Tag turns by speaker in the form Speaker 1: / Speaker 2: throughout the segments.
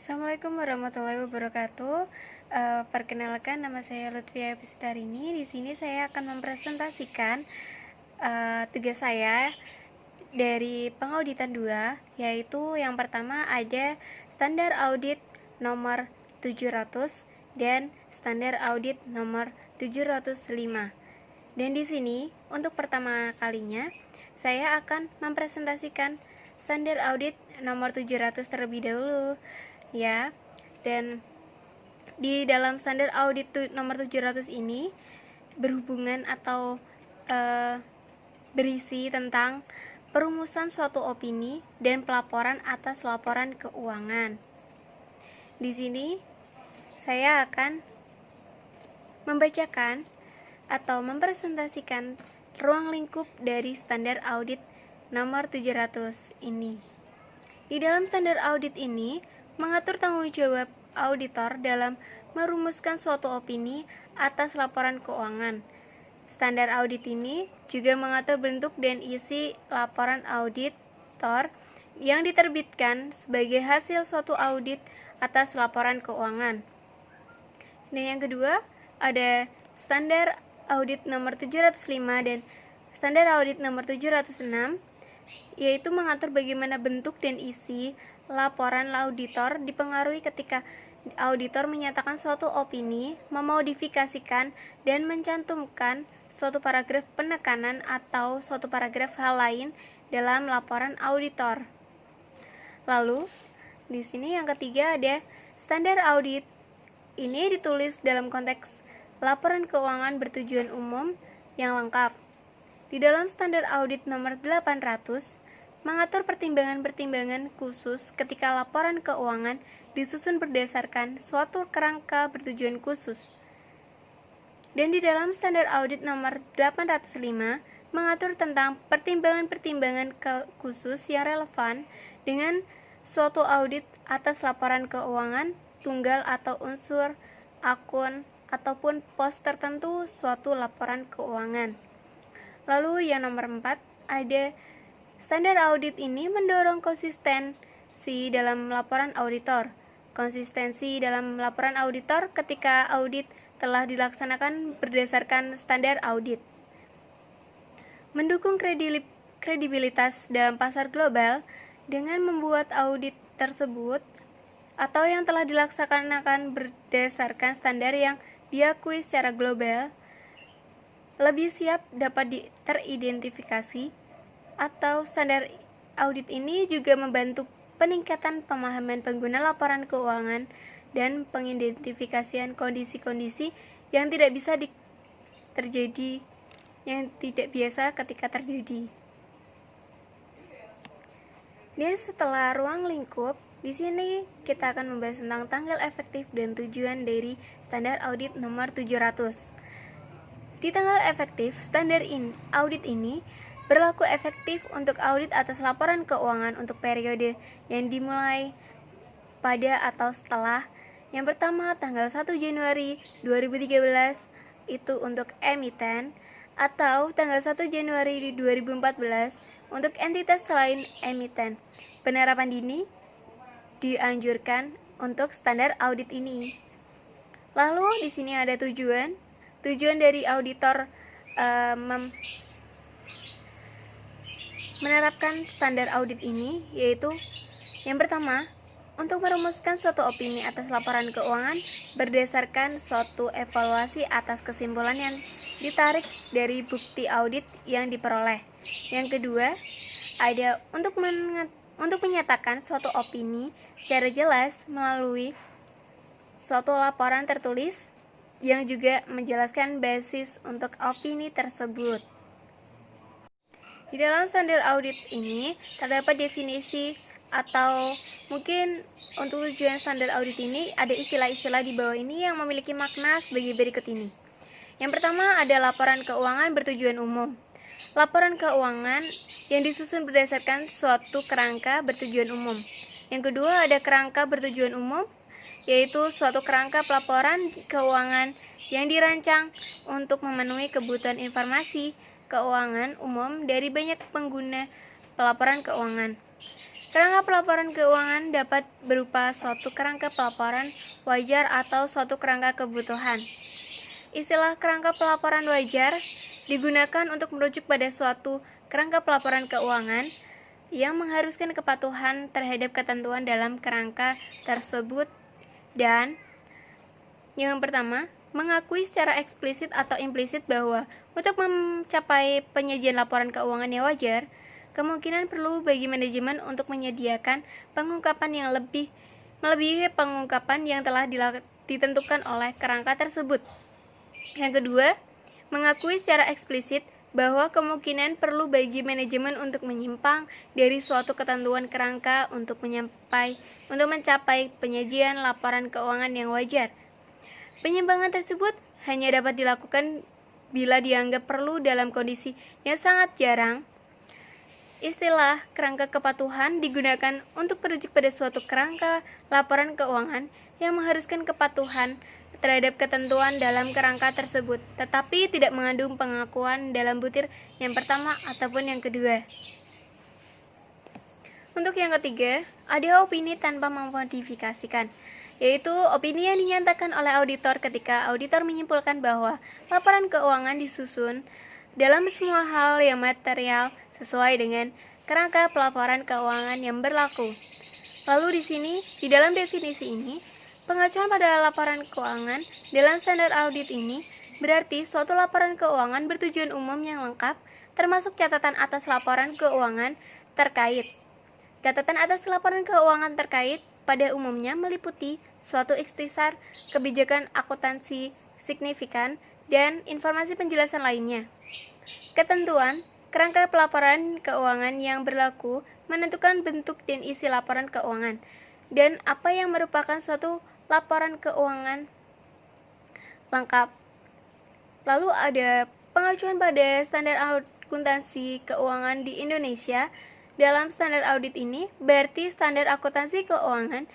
Speaker 1: Assalamualaikum warahmatullahi wabarakatuh. Perkenalkan, nama saya Lutfia Epsitarini. Di sini saya akan mempresentasikan tugas saya dari pengauditan 2, yaitu yang pertama ada standar audit nomor 700 dan standar audit nomor 705. Dan di sini untuk pertama kalinya saya akan mempresentasikan standar audit nomor 700 terlebih dahulu ya. Dan di dalam standar audit nomor 700 ini berhubungan atau berisi tentang perumusan suatu opini dan pelaporan atas laporan keuangan. Di sini saya akan membacakan atau mempresentasikan ruang lingkup dari standar audit nomor 700 ini. Di dalam standar audit ini mengatur tanggung jawab auditor dalam merumuskan suatu opini atas laporan keuangan. Standar audit ini juga mengatur bentuk dan isi laporan auditor yang diterbitkan sebagai hasil suatu audit atas laporan keuangan. Dan yang kedua, ada standar audit nomor 705 dan standar audit nomor 706, yaitu mengatur bagaimana bentuk dan isi laporan auditor dipengaruhi ketika auditor menyatakan suatu opini, memodifikasikan, dan mencantumkan suatu paragraf penekanan atau suatu paragraf hal lain dalam laporan auditor. Lalu, di sini yang ketiga ada standar audit. Ini ditulis dalam konteks laporan keuangan bertujuan umum yang lengkap. Di dalam standar audit nomor 800 mengatur pertimbangan-pertimbangan khusus ketika laporan keuangan disusun berdasarkan suatu kerangka bertujuan khusus. Dan di dalam standar audit nomor 805 mengatur tentang pertimbangan-pertimbangan khusus yang relevan dengan suatu audit atas laporan keuangan tunggal atau unsur, akun, ataupun pos tertentu suatu laporan keuangan. Lalu yang nomor 4 ada standar audit ini mendorong konsistensi dalam laporan auditor. Konsistensi dalam laporan auditor ketika audit telah dilaksanakan berdasarkan standar audit. Mendukung kredibilitas dalam pasar global dengan membuat audit tersebut atau yang telah dilaksanakan berdasarkan standar yang diakui secara global lebih siap dapat teridentifikasi, atau standar audit ini juga membantu peningkatan pemahaman pengguna laporan keuangan dan pengidentifikasian kondisi-kondisi yang tidak biasa ketika terjadi. Dan setelah ruang lingkup, di sini kita akan membahas tentang tanggal efektif dan tujuan dari standar audit nomor 700. Di tanggal efektif, standar audit ini berlaku efektif untuk audit atas laporan keuangan untuk periode yang dimulai pada atau setelah yang pertama tanggal 1 Januari 2013 itu untuk emiten, atau tanggal 1 Januari 2014 untuk entitas selain emiten. Penerapan dini dianjurkan untuk standar audit ini. Lalu di sini ada tujuan dari auditor menerapkan standar audit ini, yaitu yang pertama, untuk merumuskan suatu opini atas laporan keuangan berdasarkan suatu evaluasi atas kesimpulan yang ditarik dari bukti audit yang diperoleh. Yang kedua, ada untuk menyatakan suatu opini secara jelas melalui suatu laporan tertulis yang juga menjelaskan basis untuk opini tersebut. Di dalam standar audit ini terdapat definisi atau mungkin untuk tujuan standar audit ini ada istilah-istilah di bawah ini yang memiliki makna sebagai berikut ini. Yang pertama ada laporan keuangan bertujuan umum. Laporan keuangan yang disusun berdasarkan suatu kerangka bertujuan umum. Yang kedua ada kerangka bertujuan umum, yaitu suatu kerangka pelaporan keuangan yang dirancang untuk memenuhi kebutuhan informasi keuangan umum dari banyak pengguna pelaporan keuangan. Kerangka pelaporan keuangan dapat berupa suatu kerangka pelaporan wajar atau suatu kerangka kebutuhan. Istilah kerangka pelaporan wajar digunakan untuk merujuk pada suatu kerangka pelaporan keuangan yang mengharuskan kepatuhan terhadap ketentuan dalam kerangka tersebut dan yang pertama, mengakui secara eksplisit atau implisit bahwa untuk mencapai penyajian laporan keuangan yang wajar, kemungkinan perlu bagi manajemen untuk menyediakan pengungkapan yang melebihi pengungkapan yang telah ditentukan oleh kerangka tersebut. Yang kedua, mengakui secara eksplisit bahwa kemungkinan perlu bagi manajemen untuk menyimpang dari suatu ketentuan kerangka untuk mencapai penyajian laporan keuangan yang wajar. Penyimpangan tersebut hanya dapat dilakukan bila dianggap perlu dalam kondisi yang sangat jarang. Istilah kerangka kepatuhan digunakan untuk merujuk pada suatu kerangka laporan keuangan yang mengharuskan kepatuhan terhadap ketentuan dalam kerangka tersebut, tetapi tidak mengandung pengakuan dalam butir yang pertama ataupun yang kedua. Untuk yang ketiga, ada opini tanpa memodifikasikan, yaitu opini yang dinyatakan oleh auditor ketika auditor menyimpulkan bahwa laporan keuangan disusun dalam semua hal yang material sesuai dengan kerangka pelaporan keuangan yang berlaku. Lalu di dalam definisi ini, pengacuan pada laporan keuangan dalam standar audit ini berarti suatu laporan keuangan bertujuan umum yang lengkap, termasuk catatan atas laporan keuangan terkait. Catatan atas laporan keuangan terkait pada umumnya meliputi suatu ikhtisar, kebijakan akuntansi signifikan, dan informasi penjelasan lainnya. Ketentuan kerangka pelaporan keuangan yang berlaku menentukan bentuk dan isi laporan keuangan, dan apa yang merupakan suatu laporan keuangan lengkap. Lalu ada pengacuan pada standar akuntansi keuangan di Indonesia. Dalam standar audit ini, berarti standar akuntansi keuangan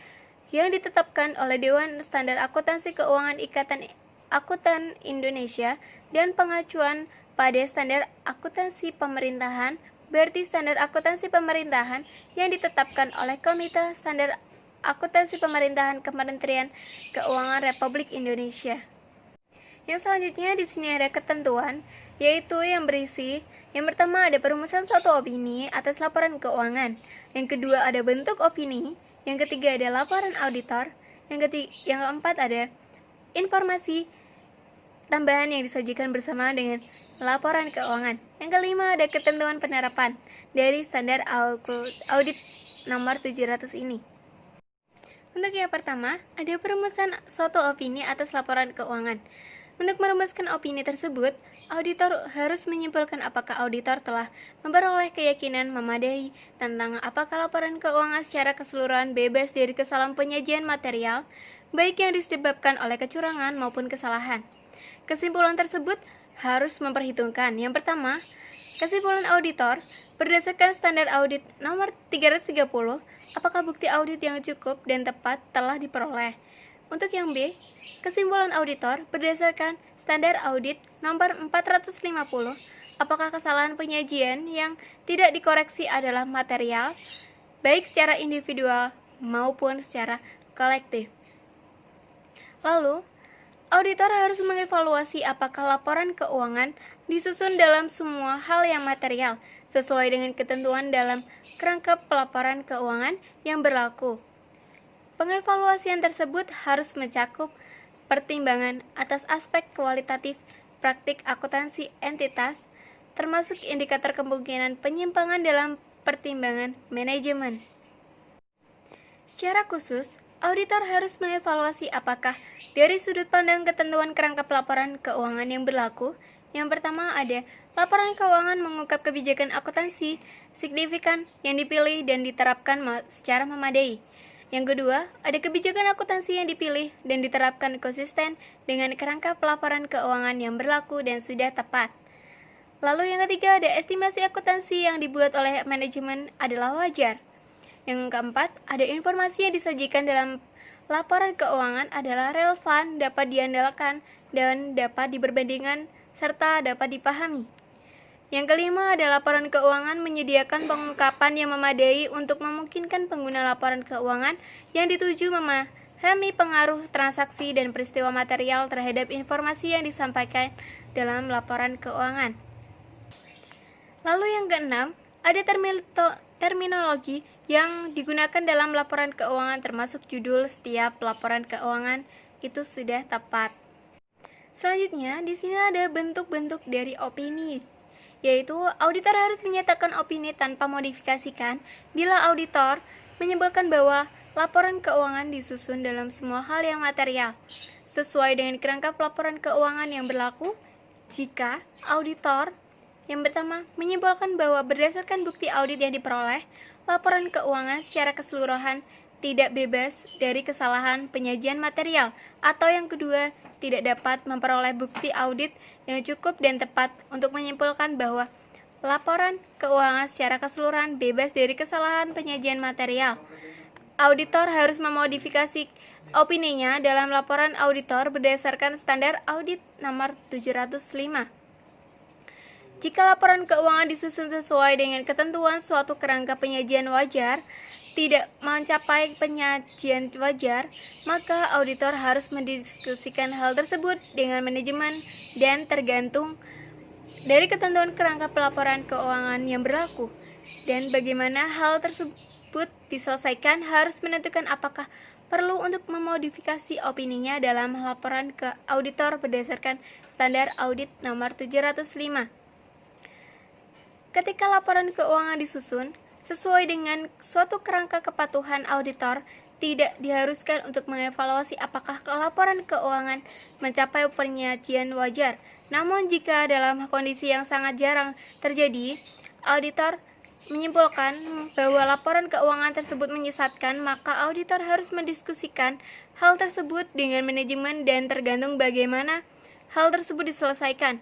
Speaker 1: yang ditetapkan oleh Dewan Standar Akuntansi Keuangan Ikatan Akuntan Indonesia, dan pengacuan pada standar akuntansi pemerintahan, berarti standar akuntansi pemerintahan yang ditetapkan oleh Komite Standar Akuntansi Pemerintahan Kementerian Keuangan Republik Indonesia. Yang selanjutnya di sini ada ketentuan, yaitu yang berisi yang pertama ada perumusan suatu opini atas laporan keuangan, yang kedua ada bentuk opini, yang ketiga ada laporan auditor, yang keempat ada informasi tambahan yang disajikan bersama dengan laporan keuangan, yang kelima ada ketentuan penerapan dari standar audit nomor 700 ini. Untuk yang pertama, ada perumusan suatu opini atas laporan keuangan. Untuk merumuskan opini tersebut, auditor harus menyimpulkan apakah auditor telah memperoleh keyakinan memadai tentang apakah laporan keuangan secara keseluruhan bebas dari kesalahan penyajian material, baik yang disebabkan oleh kecurangan maupun kesalahan. Kesimpulan tersebut harus memperhitungkan yang pertama, kesimpulan auditor berdasarkan standar audit nomor 330, apakah bukti audit yang cukup dan tepat telah diperoleh. Untuk yang B, kesimpulan auditor berdasarkan standar audit nomor 450, apakah kesalahan penyajian yang tidak dikoreksi adalah material, baik secara individual maupun secara kolektif. Lalu, auditor harus mengevaluasi apakah laporan keuangan disusun dalam semua hal yang material, sesuai dengan ketentuan dalam kerangka pelaporan keuangan yang berlaku. Pengevaluasian tersebut harus mencakup pertimbangan atas aspek kualitatif praktik akuntansi entitas, termasuk indikator kemungkinan penyimpangan dalam pertimbangan manajemen. Secara khusus, auditor harus mengevaluasi apakah dari sudut pandang ketentuan kerangka pelaporan keuangan yang berlaku. Yang pertama ada laporan keuangan mengungkap kebijakan akuntansi signifikan yang dipilih dan diterapkan secara memadai. Yang kedua, ada kebijakan akuntansi yang dipilih dan diterapkan konsisten dengan kerangka pelaporan keuangan yang berlaku dan sudah tepat. Lalu yang ketiga, ada estimasi akuntansi yang dibuat oleh manajemen adalah wajar. Yang keempat, ada informasi yang disajikan dalam laporan keuangan adalah relevan, dapat diandalkan, dan dapat diperbandingkan serta dapat dipahami. Yang kelima ada laporan keuangan menyediakan pengungkapan yang memadai untuk memungkinkan pengguna laporan keuangan yang dituju memahami pengaruh transaksi dan peristiwa material terhadap informasi yang disampaikan dalam laporan keuangan. Lalu yang keenam, ada terminologi yang digunakan dalam laporan keuangan termasuk judul setiap laporan keuangan itu sudah tepat. Selanjutnya, di sini ada bentuk-bentuk dari opini, yaitu auditor harus menyatakan opini tanpa modifikasikan bila auditor menyimpulkan bahwa laporan keuangan disusun dalam semua hal yang material, sesuai dengan kerangka laporan keuangan yang berlaku. Jika auditor yang pertama menyimpulkan bahwa berdasarkan bukti audit yang diperoleh, laporan keuangan secara keseluruhan tidak bebas dari kesalahan penyajian material, atau yang kedua, tidak dapat memperoleh bukti audit yang cukup dan tepat untuk menyimpulkan bahwa laporan keuangan secara keseluruhan bebas dari kesalahan penyajian material. Auditor harus memodifikasi opininya dalam laporan auditor berdasarkan standar audit nomor 705. Jika laporan keuangan disusun sesuai dengan ketentuan suatu kerangka penyajian wajar, tidak mencapai penyajian wajar, maka auditor harus mendiskusikan hal tersebut dengan manajemen dan tergantung dari ketentuan kerangka pelaporan keuangan yang berlaku. Dan bagaimana hal tersebut diselesaikan harus menentukan apakah perlu untuk memodifikasi opininya dalam laporan ke auditor berdasarkan standar audit nomor 705. Ketika laporan keuangan disusun sesuai dengan suatu kerangka kepatuhan auditor, tidak diharuskan untuk mengevaluasi apakah laporan keuangan mencapai penyajian wajar. Namun jika dalam kondisi yang sangat jarang terjadi, auditor menyimpulkan bahwa laporan keuangan tersebut menyesatkan, maka auditor harus mendiskusikan hal tersebut dengan manajemen dan tergantung bagaimana hal tersebut diselesaikan.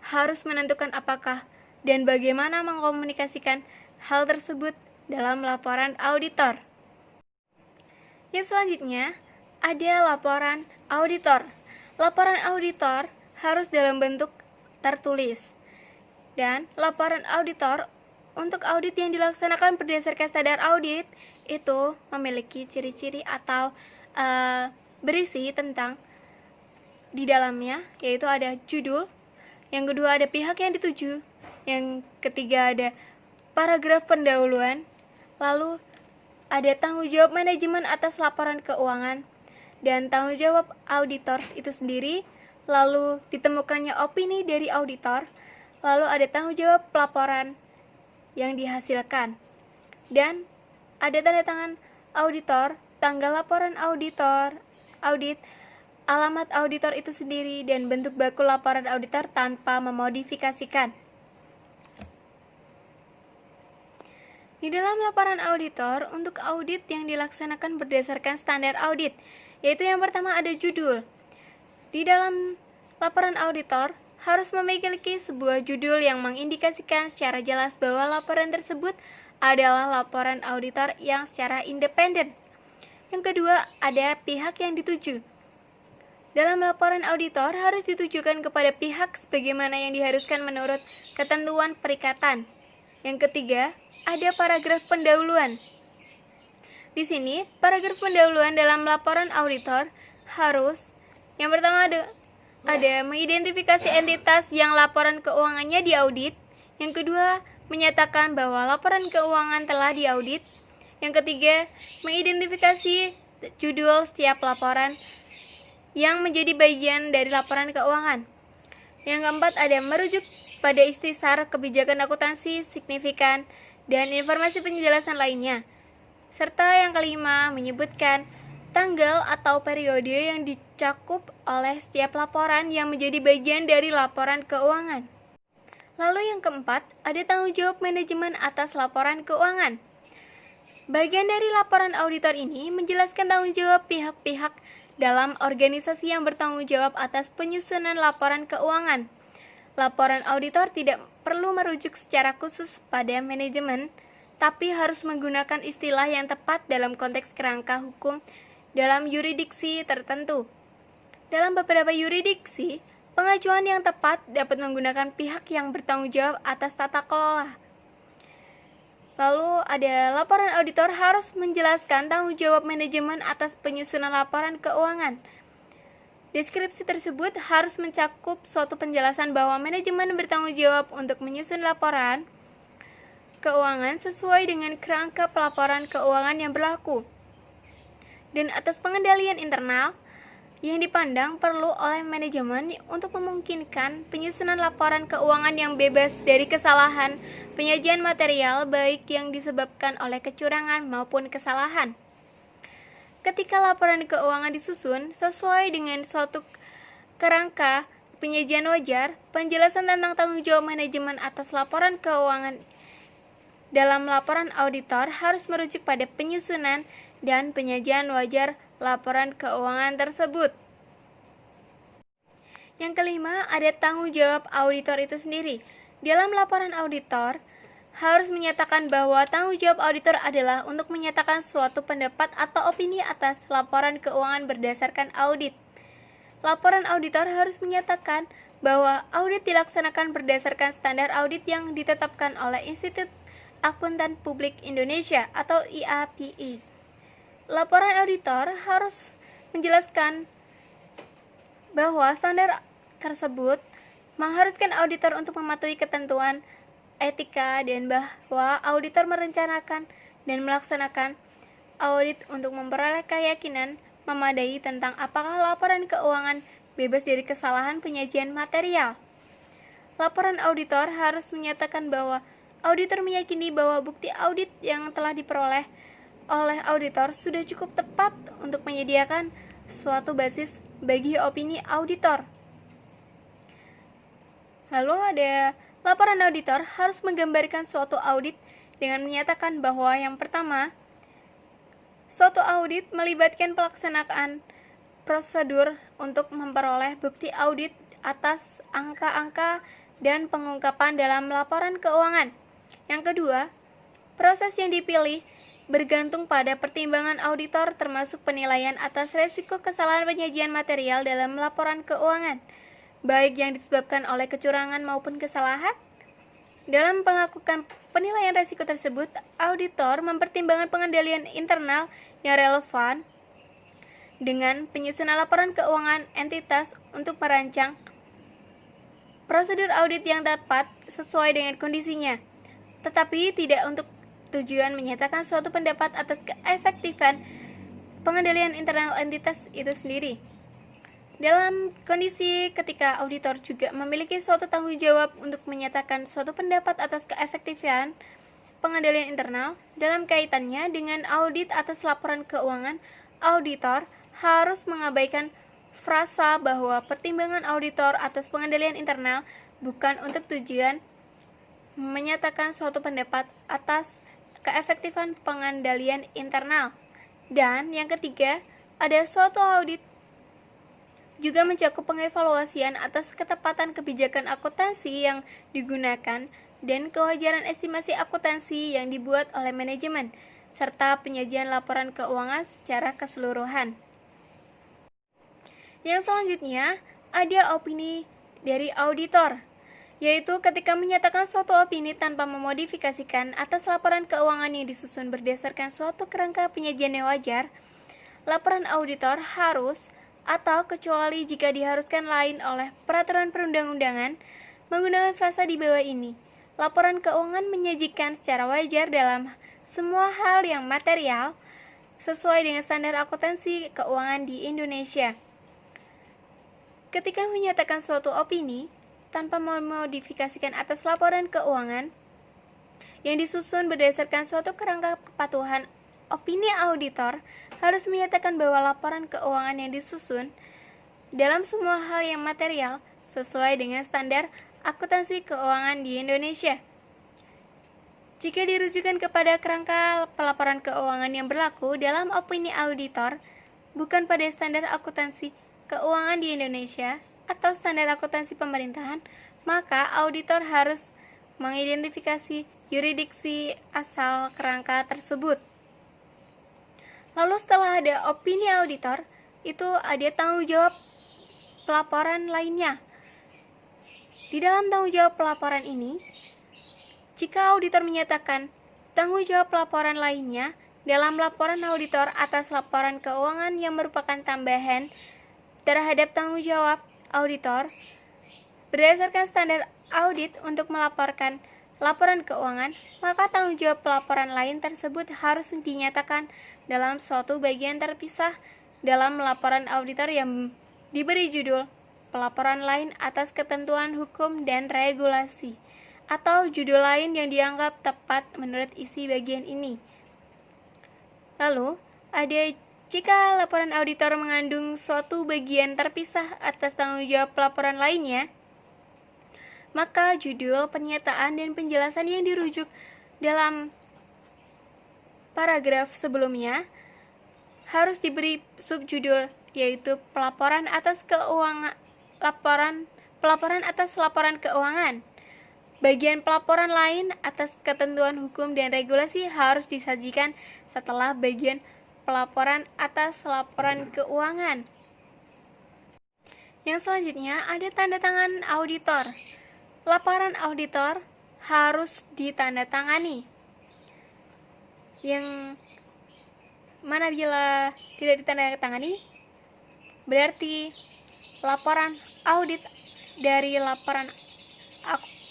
Speaker 1: Harus menentukan apakah dan bagaimana mengkomunikasikan hal tersebut dalam laporan auditor. Yang selanjutnya, ada laporan auditor. Laporan auditor harus dalam bentuk tertulis. Dan laporan auditor untuk audit yang dilaksanakan berdasarkan standar audit itu memiliki ciri-ciri atau berisi tentang di dalamnya, yaitu ada judul, yang kedua ada pihak yang dituju, yang ketiga ada paragraf pendahuluan, lalu ada tanggung jawab manajemen atas laporan keuangan, dan tanggung jawab auditor itu sendiri, lalu ditemukannya opini dari auditor, lalu ada tanggung jawab pelaporan yang dihasilkan, dan ada tanda tangan auditor, tanggal laporan audit, alamat auditor itu sendiri, dan bentuk baku laporan auditor tanpa memodifikasikan. Di dalam laporan auditor, untuk audit yang dilaksanakan berdasarkan standar audit, yaitu yang pertama ada judul. Di dalam laporan auditor, harus memiliki sebuah judul yang mengindikasikan secara jelas bahwa laporan tersebut adalah laporan auditor yang secara independen. Yang kedua, ada pihak yang dituju. Dalam laporan auditor harus ditujukan kepada pihak sebagaimana yang diharuskan menurut ketentuan perikatan. Yang ketiga, ada paragraf pendahuluan. Di sini, paragraf pendahuluan dalam laporan auditor harus yang pertama ada mengidentifikasi entitas yang laporan keuangannya diaudit. Yang kedua, menyatakan bahwa laporan keuangan telah diaudit. Yang ketiga, mengidentifikasi judul setiap laporan yang menjadi bagian dari laporan keuangan. Yang keempat, ada merujuk pada istisar kebijakan akuntansi signifikan dan informasi penjelasan lainnya. Serta yang kelima, menyebutkan tanggal atau periode yang dicakup oleh setiap laporan yang menjadi bagian dari laporan keuangan. Lalu yang keempat, ada tanggung jawab manajemen atas laporan keuangan. Bagian dari laporan auditor ini menjelaskan tanggung jawab pihak-pihak dalam organisasi yang bertanggung jawab atas penyusunan laporan keuangan. Laporan auditor tidak perlu merujuk secara khusus pada manajemen, tapi harus menggunakan istilah yang tepat dalam konteks kerangka hukum dalam yurisdiksi tertentu. Dalam beberapa yurisdiksi, Pengajuan yang tepat dapat menggunakan pihak yang bertanggung jawab atas tata kelola. Lalu ada laporan auditor harus menjelaskan tanggung jawab manajemen atas penyusunan laporan keuangan. Deskripsi tersebut harus mencakup suatu penjelasan bahwa manajemen bertanggung jawab untuk menyusun laporan keuangan sesuai dengan kerangka pelaporan keuangan yang berlaku dan atas pengendalian internal yang dipandang perlu oleh manajemen untuk memungkinkan penyusunan laporan keuangan yang bebas dari kesalahan penyajian material baik yang disebabkan oleh kecurangan maupun kesalahan. Ketika laporan keuangan disusun sesuai dengan suatu kerangka penyajian wajar, penjelasan tentang tanggung jawab manajemen atas laporan keuangan dalam laporan auditor harus merujuk pada penyusunan dan penyajian wajar laporan keuangan tersebut. Yang kelima, ada tanggung jawab auditor itu sendiri. Dalam laporan auditor, harus menyatakan bahwa tanggung jawab auditor adalah untuk menyatakan suatu pendapat atau opini atas laporan keuangan berdasarkan audit. Laporan auditor harus menyatakan bahwa audit dilaksanakan berdasarkan standar audit yang ditetapkan oleh Institut Akuntan Publik Indonesia atau IAPI. Laporan auditor harus menjelaskan bahwa standar tersebut mengharuskan auditor untuk mematuhi ketentuan etika dan bahwa auditor merencanakan dan melaksanakan audit untuk memperoleh keyakinan memadai tentang apakah laporan keuangan bebas dari kesalahan penyajian material. Laporan auditor harus menyatakan bahwa auditor meyakini bahwa bukti audit yang telah diperoleh oleh auditor sudah cukup tepat untuk menyediakan suatu basis bagi opini auditor. Lalu ada laporan auditor harus menggambarkan suatu audit dengan menyatakan bahwa yang pertama, suatu audit melibatkan pelaksanaan prosedur untuk memperoleh bukti audit atas angka-angka dan pengungkapan dalam laporan keuangan. Yang kedua, proses yang dipilih bergantung pada pertimbangan auditor termasuk penilaian atas resiko kesalahan penyajian material dalam laporan keuangan, baik yang disebabkan oleh kecurangan maupun kesalahan. Dalam melakukan penilaian resiko tersebut, auditor mempertimbangkan pengendalian internal yang relevan dengan penyusunan laporan keuangan entitas untuk merancang prosedur audit yang tepat sesuai dengan kondisinya, tetapi tidak untuk tujuan menyatakan suatu pendapat atas keefektifan pengendalian internal entitas itu sendiri. Dalam kondisi ketika auditor juga memiliki suatu tanggung jawab untuk menyatakan suatu pendapat atas keefektifan pengendalian internal dalam kaitannya dengan audit atas laporan keuangan, auditor harus mengabaikan frasa bahwa pertimbangan auditor atas pengendalian internal bukan untuk tujuan menyatakan suatu pendapat atas keefektifan pengendalian internal. Dan yang ketiga, ada suatu audit juga mencakup pengevaluasian atas ketepatan kebijakan akuntansi yang digunakan dan kewajaran estimasi akuntansi yang dibuat oleh manajemen, serta penyajian laporan keuangan secara keseluruhan. Yang selanjutnya, ada opini dari auditor, yaitu ketika menyatakan suatu opini tanpa memodifikasikan atas laporan keuangan yang disusun berdasarkan suatu kerangka penyajian yang wajar, laporan auditor harus atau kecuali jika diharuskan lain oleh peraturan perundang-undangan menggunakan frasa di bawah ini. Laporan keuangan menyajikan secara wajar dalam semua hal yang material sesuai dengan standar akuntansi keuangan di Indonesia. Ketika menyatakan suatu opini tanpa memodifikasikan atas laporan keuangan yang disusun berdasarkan suatu kerangka kepatuhan, opini auditor harus menyatakan bahwa laporan keuangan yang disusun dalam semua hal yang material sesuai dengan standar akuntansi keuangan di Indonesia. Jika dirujukan kepada kerangka pelaporan keuangan yang berlaku dalam opini auditor, bukan pada standar akuntansi keuangan di Indonesia atau standar akuntansi pemerintahan, maka auditor harus mengidentifikasi yurisdiksi asal kerangka tersebut. Lalu setelah ada opini auditor, itu ada tanggung jawab pelaporan lainnya. Di dalam tanggung jawab pelaporan ini, jika auditor menyatakan tanggung jawab pelaporan lainnya dalam laporan auditor atas laporan keuangan yang merupakan tambahan terhadap tanggung jawab auditor berdasarkan standar audit untuk melaporkan laporan keuangan, maka tanggung jawab pelaporan lain tersebut harus dinyatakan dalam suatu bagian terpisah dalam laporan auditor yang diberi judul pelaporan lain atas ketentuan hukum dan regulasi, atau judul lain yang dianggap tepat menurut isi bagian ini. Lalu, jika laporan auditor mengandung suatu bagian terpisah atas tanggung jawab pelaporan lainnya, maka judul, pernyataan, dan penjelasan yang dirujuk dalam paragraf sebelumnya harus diberi subjudul, yaitu pelaporan atas laporan keuangan. Bagian pelaporan lain atas ketentuan hukum dan regulasi harus disajikan setelah bagian pelaporan atas laporan keuangan. Yang selanjutnya ada tanda tangan auditor. Laporan auditor harus ditandatangani. Yang mana bila tidak ditandatangani, berarti laporan audit dari laporan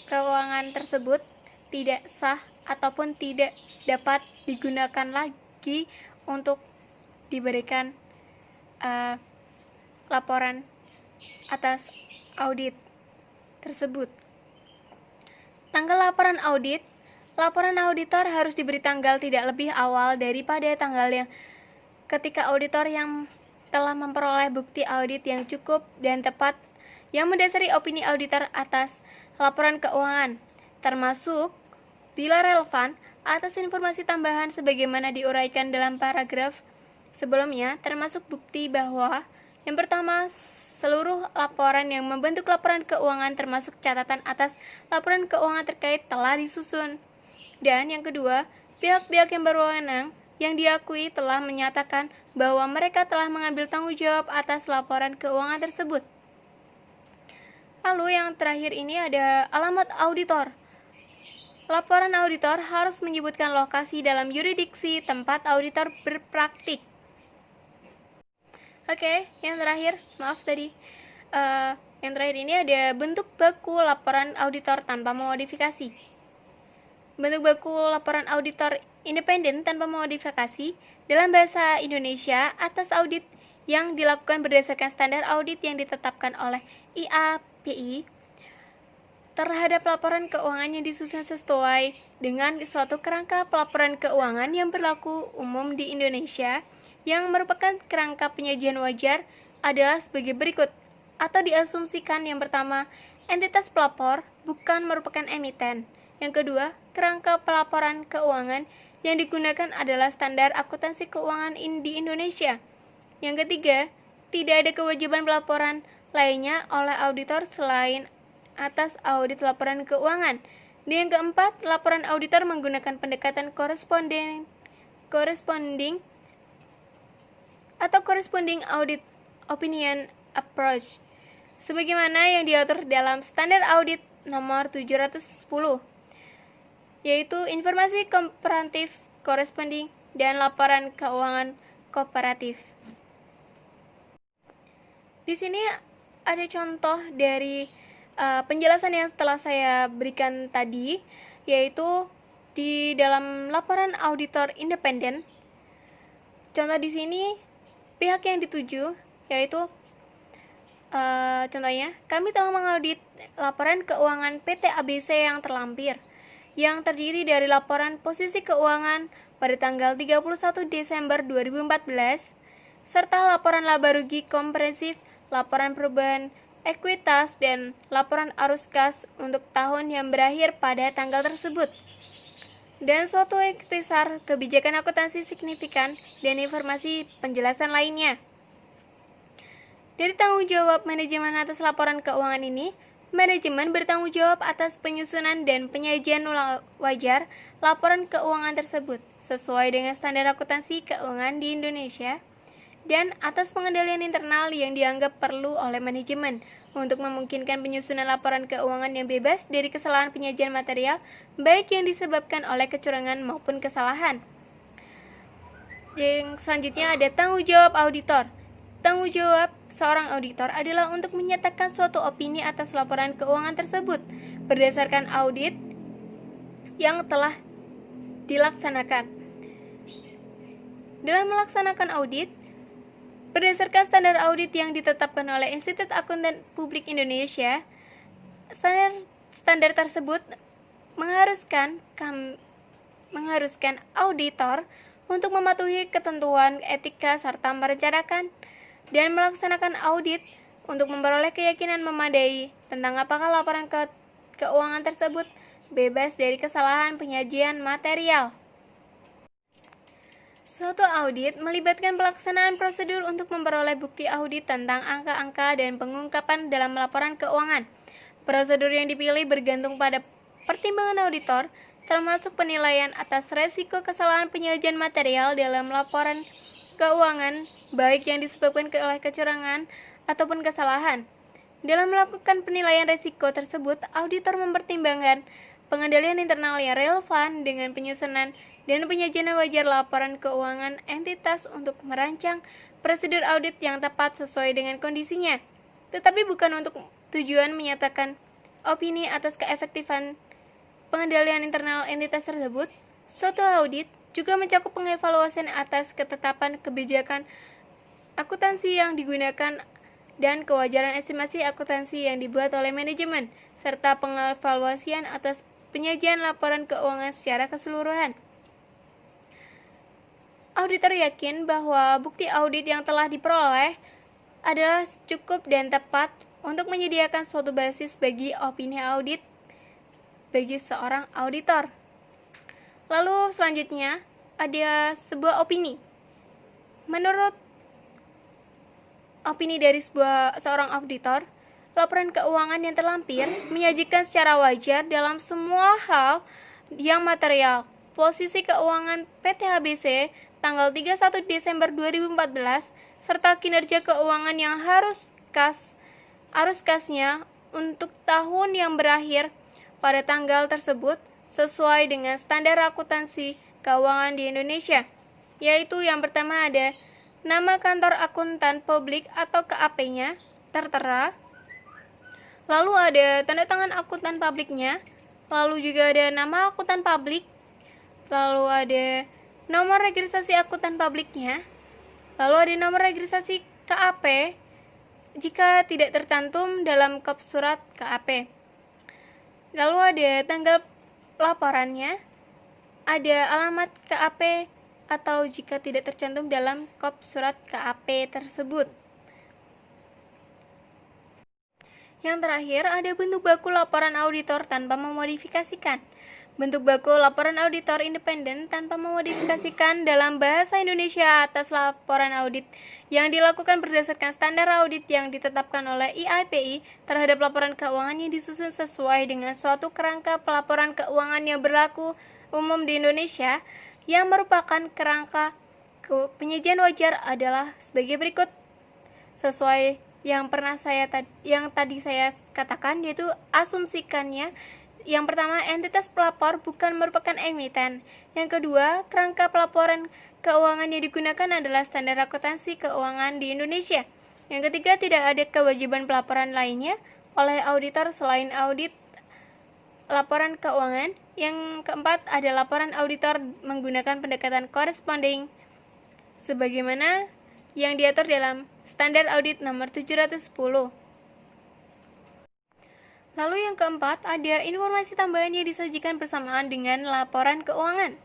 Speaker 1: keuangan tersebut tidak sah ataupun tidak dapat digunakan lagi untuk diberikan laporan atas audit tersebut. Tanggal laporan audit. Laporan auditor harus diberi tanggal tidak lebih awal daripada tanggal yang ketika auditor yang telah memperoleh bukti audit yang cukup dan tepat yang mendasari opini auditor atas laporan keuangan, termasuk bila relevan atas informasi tambahan sebagaimana diuraikan dalam paragraf sebelumnya, termasuk bukti bahwa yang pertama, seluruh laporan yang membentuk laporan keuangan termasuk catatan atas laporan keuangan terkait telah disusun. Dan yang kedua, pihak-pihak yang berwenang yang diakui telah menyatakan bahwa mereka telah mengambil tanggung jawab atas laporan keuangan tersebut. Lalu yang terakhir ini ada alamat auditor. Laporan auditor harus menyebutkan lokasi dalam yurisdiksi tempat auditor berpraktik. Oke, yang terakhir, maaf tadi. Yang terakhir ini ada bentuk baku laporan auditor tanpa modifikasi. Bentuk baku laporan auditor independen tanpa modifikasi dalam bahasa Indonesia atas audit yang dilakukan berdasarkan standar audit yang ditetapkan oleh IAPI terhadap laporan keuangan yang disusun sesuai dengan suatu kerangka pelaporan keuangan yang berlaku umum di Indonesia, yang merupakan kerangka penyajian wajar adalah sebagai berikut, atau diasumsikan yang pertama, entitas pelapor bukan merupakan emiten. Yang kedua, kerangka pelaporan keuangan yang digunakan adalah standar akuntansi keuangan di Indonesia. Yang ketiga, tidak ada kewajiban pelaporan lainnya oleh auditor selain atas audit laporan keuangan. Dan yang keempat, laporan auditor menggunakan pendekatan corresponding audit opinion approach sebagaimana yang diatur dalam standar audit nomor 710, yaitu informasi komparatif corresponding dan laporan keuangan kooperatif. Di sini ada contoh dari penjelasan yang telah saya berikan tadi, yaitu di dalam laporan auditor independen. Contoh di sini pihak yang dituju, yaitu contohnya, kami telah mengaudit laporan keuangan PT ABC yang terlampir, yang terdiri dari laporan posisi keuangan pada tanggal 31 Desember 2014, serta laporan laba rugi komprehensif, laporan perubahan ekuitas, dan laporan arus kas untuk tahun yang berakhir pada tanggal tersebut, dan suatu ikhtisar kebijakan akuntansi signifikan dan informasi penjelasan lainnya. Dari tanggung jawab manajemen atas laporan keuangan ini, manajemen bertanggung jawab atas penyusunan dan penyajian wajar laporan keuangan tersebut sesuai dengan standar akuntansi keuangan di Indonesia, dan atas pengendalian internal yang dianggap perlu oleh manajemen untuk memungkinkan penyusunan laporan keuangan yang bebas dari kesalahan penyajian material, baik yang disebabkan oleh kecurangan maupun kesalahan. Yang selanjutnya ada tanggung jawab auditor. Tanggung jawab seorang auditor adalah untuk menyatakan suatu opini atas laporan keuangan tersebut berdasarkan audit yang telah dilaksanakan. Dalam melaksanakan audit, berdasarkan standar audit yang ditetapkan oleh Institut Akuntan Publik Indonesia, standar tersebut mengharuskan auditor untuk mematuhi ketentuan etika serta merencanakan dan melaksanakan audit untuk memperoleh keyakinan memadai tentang apakah laporan keuangan tersebut bebas dari kesalahan penyajian material. Suatu audit melibatkan pelaksanaan prosedur untuk memperoleh bukti audit tentang angka-angka dan pengungkapan dalam laporan keuangan. Prosedur yang dipilih bergantung pada pertimbangan auditor, termasuk penilaian atas resiko kesalahan penyajian material dalam laporan keuangan, baik yang disebabkan oleh kecurangan ataupun kesalahan. Dalam melakukan penilaian resiko tersebut, auditor mempertimbangkan pengendalian internal yang relevan dengan penyusunan dan penyajian wajar laporan keuangan entitas untuk merancang prosedur audit yang tepat sesuai dengan kondisinya, tetapi bukan untuk tujuan menyatakan opini atas keefektifan pengendalian internal entitas tersebut. Suatu audit juga mencakup pengevaluasian atas ketetapan kebijakan akuntansi yang digunakan dan kewajaran estimasi akuntansi yang dibuat oleh manajemen, serta pengevaluasian atas penyajian laporan keuangan secara keseluruhan. Auditor yakin bahwa bukti audit yang telah diperoleh adalah cukup dan tepat untuk menyediakan suatu basis bagi opini audit bagi seorang auditor. Lalu selanjutnya ada sebuah opini. Menurut opini dari seorang auditor, laporan keuangan yang terlampir menyajikan secara wajar dalam semua hal yang material. Posisi keuangan PT HBC tanggal 31 Desember 2014 serta kinerja keuangan yang arus kasnya untuk tahun yang berakhir pada tanggal tersebut sesuai dengan standar akuntansi keuangan di Indonesia, yaitu yang pertama ada nama kantor akuntan publik atau KAP-nya tertera, lalu ada tanda tangan akuntan publiknya, lalu juga ada nama akuntan publik, lalu ada nomor registrasi akuntan publiknya, lalu ada nomor registrasi KAP jika tidak tercantum dalam kop surat KAP. Lalu ada tanggal laporannya, ada alamat KAP atau jika tidak tercantum dalam kop surat KAP tersebut. Yang terakhir, ada bentuk baku laporan auditor tanpa memodifikasikan. Bentuk baku laporan auditor independen tanpa memodifikasikan dalam bahasa Indonesia atas laporan audit yang dilakukan berdasarkan standar audit yang ditetapkan oleh IAPI terhadap laporan keuangan yang disusun sesuai dengan suatu kerangka pelaporan keuangan yang berlaku umum di Indonesia, yang merupakan kerangka penyajian wajar adalah sebagai berikut. Sesuai yang tadi saya katakan, yaitu asumsikannya. Yang pertama, entitas pelapor bukan merupakan emiten. Yang kedua, kerangka pelaporan keuangan yang digunakan adalah standar akuntansi keuangan di Indonesia. Yang ketiga, tidak ada kewajiban pelaporan lainnya oleh auditor selain audit laporan keuangan. Yang keempat, ada laporan auditor menggunakan pendekatan corresponding sebagaimana yang diatur dalam standar audit nomor 710. Lalu yang keempat, ada informasi tambahan yang disajikan bersamaan dengan laporan keuangan.